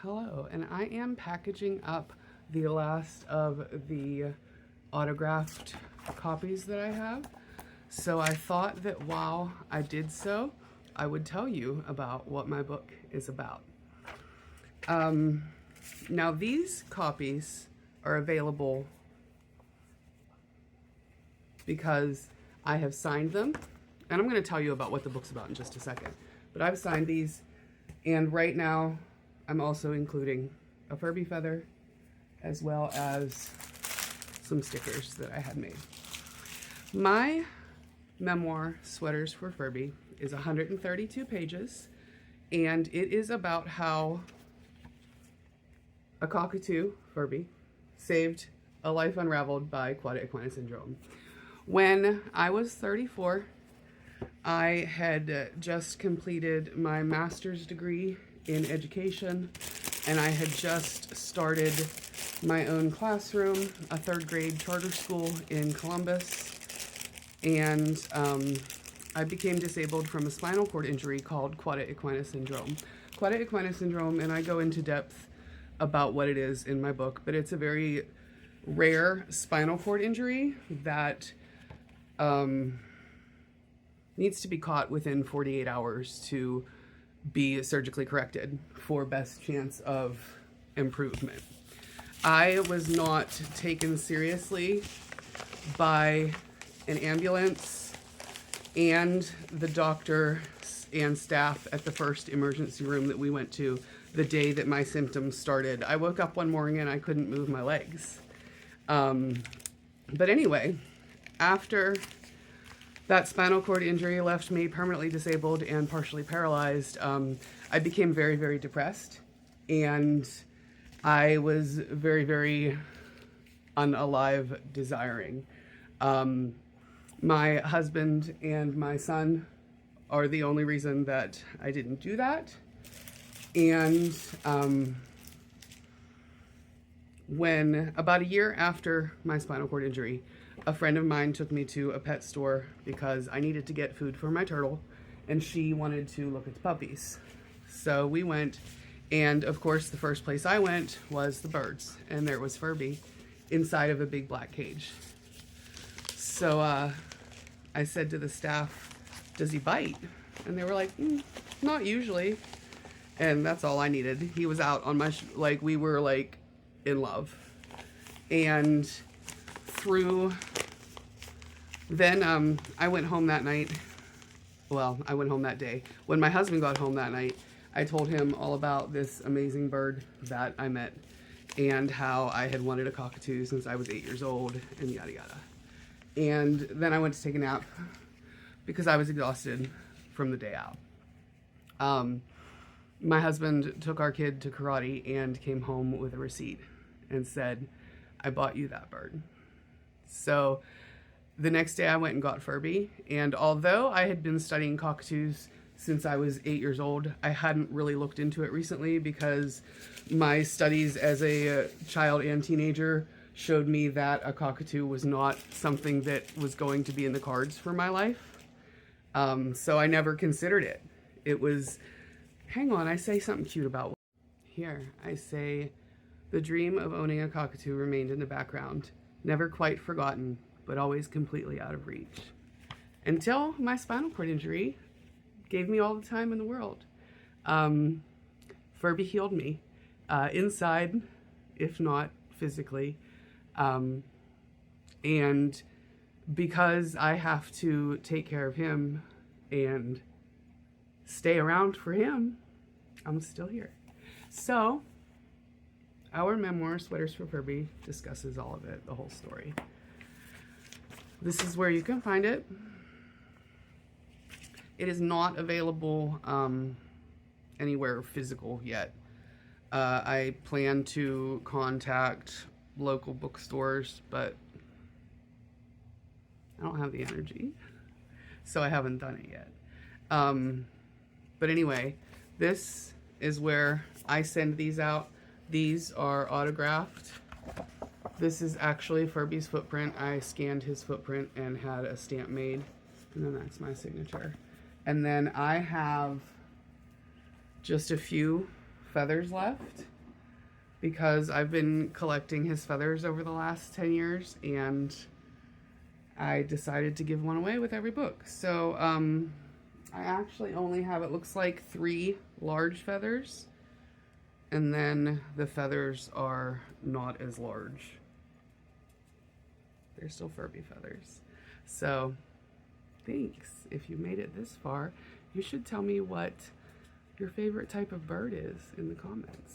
Hello, and I am packaging up the last of the autographed copies that I have. So I thought that while I did so, I would tell you about what my book is about. Now these copies are available because I have signed them, and I'm going to tell you about what the book's about in just a second. But I've signed these, and right now I'm also including a Furby feather as well as some stickers that I had made. My memoir, Sweaters for Furby, is 132 pages, and it is about how a cockatoo, Furby, saved a life unraveled by Cauda equina syndrome. When I was 34, I had just completed my master's degree in education, and I had just started my own classroom, a third grade charter school in Columbus, and I became disabled from a spinal cord injury called Cauda equina syndrome. Cauda equina syndrome, and I go into depth about what it is in my book, but it's a very rare spinal cord injury that needs to be caught within 48 hours to be surgically corrected for best chance of improvement. I was not taken seriously by an ambulance and the doctor and staff at the first emergency room that we went to the day that my symptoms started. I woke up one morning and I couldn't move my legs. But anyway, after that spinal cord injury left me permanently disabled and partially paralyzed, I became very, very depressed, and I was very, very unalive desiring. My husband and my son are the only reason that I didn't do that. And when about a year after my spinal cord injury, a friend of mine took me to a pet store because I needed to get food for my turtle, and she wanted to look at the puppies. So we went, and of course the first place I went was the birds, and there was Furby inside of a big black cage. So I said to the staff, "Does he bite?" And they were like, "Not usually." And that's all I needed. He was out on my, like, we were like in love. And then I went home that night. Well, I went home that day. When my husband got home that night, I told him all about this amazing bird that I met and how I had wanted a cockatoo since I was 8 years old, and yada yada. And then I went to take a nap because I was exhausted from the day out. My husband took our kid to karate and came home with a receipt and said, "I bought you that bird." So the next day I went and got Furby, and although I had been studying cockatoos since I was 8 years old, I hadn't really looked into it recently because my studies as a child and teenager showed me that a cockatoo was not something that was going to be in the cards for my life. So I never considered it. It was, hang on, I say something cute about here. I say, "The dream of owning a cockatoo remained in the background, never quite forgotten, but always completely out of reach." Until my spinal cord injury gave me all the time in the world. Furby healed me, inside, if not physically. And because I have to take care of him and stay around for him, I'm still here. So our memoir, Sweaters for Furby, discusses all of it, the whole story. This is where you can find it. It is not available anywhere physical yet. I plan to contact local bookstores, but I don't have the energy, so I haven't done it yet. But anyway, this is where I send these out. These are autographed. This is actually Furby's footprint. I scanned his footprint and had a stamp made, and then that's my signature. And then I have just a few feathers left, because I've been collecting his feathers over the last 10 years, and I decided to give one away with every book. So I actually only have, it looks like 3 large feathers, and then the feathers are not as large. They're still Furby feathers. So thanks. If you made it this far, you should tell me what your favorite type of bird is in the comments.